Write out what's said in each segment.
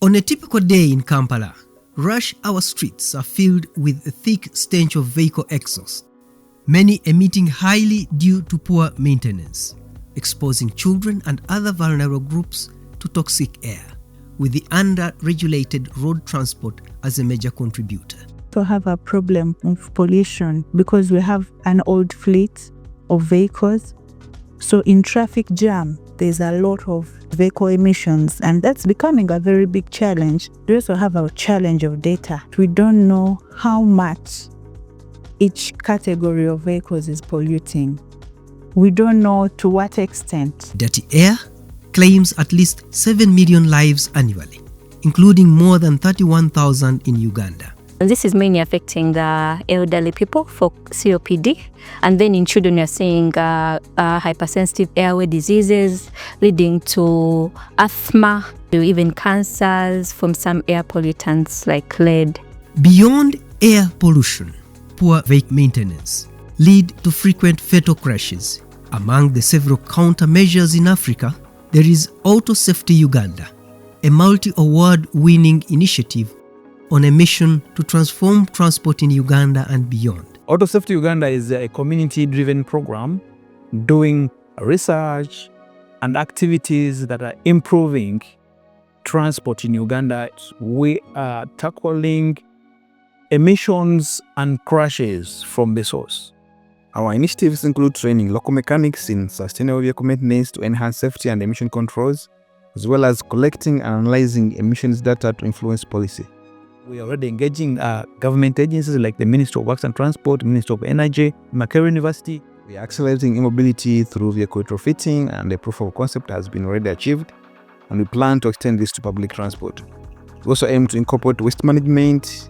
On a typical day in Kampala, rush hour streets are filled with a thick stench of vehicle exhaust, many emitting highly due to poor maintenance, exposing children and other vulnerable groups to toxic air, with the under-regulated road transport as a major contributor. To have a problem of pollution because we have an old fleet of vehicles. So in traffic jam, there's a lot of vehicle emissions, and that's becoming a very big challenge. We also have a challenge of data. We don't know how much each category of vehicles is polluting. We don't know to what extent. Dirty air claims at least 7 million lives annually, including more than 31,000 in Uganda. And this is mainly affecting the elderly people for COPD. And then in children, you're seeing hypersensitive airway diseases leading to asthma, to even cancers from some air pollutants like lead. Beyond air pollution, poor vehicle maintenance lead to frequent fatal crashes. Among the several countermeasures in Africa, there is Auto Safety Uganda, a multi-award-winning initiative on a mission to transform transport in Uganda and beyond. Auto Safety Uganda is a community-driven program doing research and activities that are improving transport in Uganda. We are tackling emissions and crashes from the source. Our initiatives include training local mechanics in sustainable vehicle maintenance to enhance safety and emission controls, as well as collecting and analyzing emissions data to influence policy. We are already engaging government agencies like the Ministry of Works and Transport, Ministry of Energy, Makerere University. We are accelerating e-mobility through vehicle retrofitting, and the proof of concept has been already achieved, and we plan to extend this to public transport. We also aim to incorporate waste management,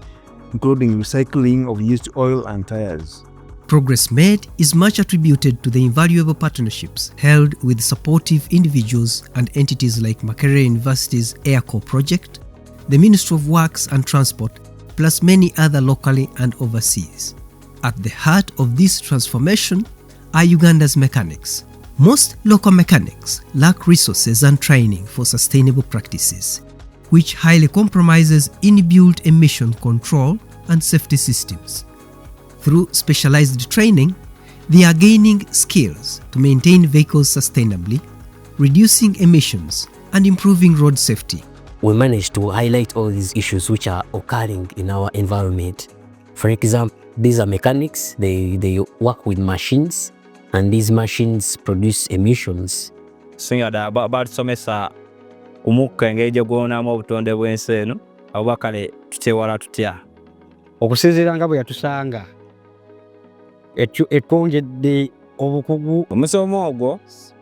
including recycling of used oil and tires. Progress made is much attributed to the invaluable partnerships held with supportive individuals and entities like Makerere University's AirCore project, the Ministry of Works and Transport, plus many other locally and overseas. At the heart of this transformation are Uganda's mechanics. Most local mechanics lack resources and training for sustainable practices, which highly compromises inbuilt emission control and safety systems. Through specialized training, they are gaining skills to maintain vehicles sustainably, reducing emissions, and improving road safety. We managed to highlight all these issues which are occurring in our environment. For example, these are mechanics, they work with machines, and these machines produce emissions. Singa batusomesa omukka engeri gwonamu obutonde bw'ensi eno oba kale tukyewala tutya. Okusinziira nga bwe yatusanga etwonjedde obukugu. Omusomo ogwo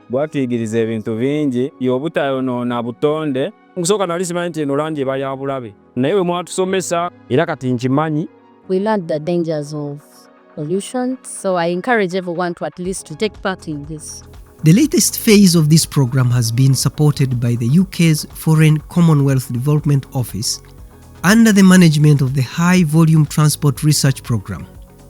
gwatuyigiriza ebintu bingi y'obutayonoona butonde. Nkusooka nali simanyi nti eno langi eba ya bulabe, naye bwe mwatusomesa era kati nkimanyi. We learned the dangers of pollution, so I encourage everyone to at least to take part in this. The latest phase of this program has been supported by the UK's Foreign Commonwealth Development Office under the management of the High Volume Transport Research Program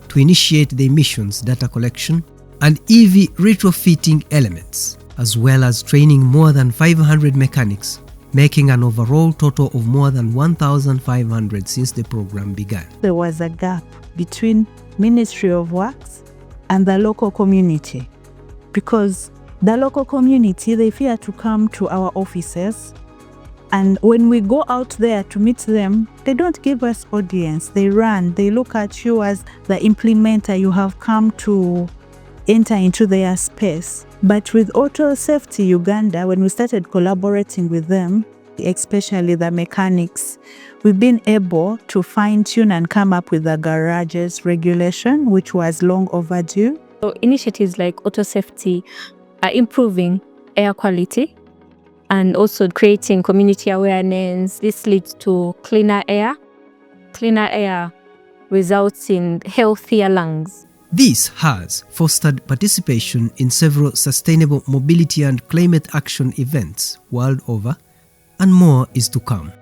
to initiate the emissions data collection and EV retrofitting elements, as well as training more than 500 mechanics, making an overall total of more than 1,500 since the program began. There was a gap between Ministry of Works and the local community, because the local community, they fear to come to our offices, and when we go out there to meet them, they don't give us audience. They run, they look at you as the implementer. You have come to enter into their space. But with Auto Safety Uganda, when we started collaborating with them, especially the mechanics, we've been able to fine-tune and come up with the garages regulation, which was long overdue. So initiatives like Auto Safety are improving air quality and also creating community awareness. This leads to cleaner air. Cleaner air results in healthier lungs. This has fostered participation in several sustainable mobility and climate action events world over, and more is to come.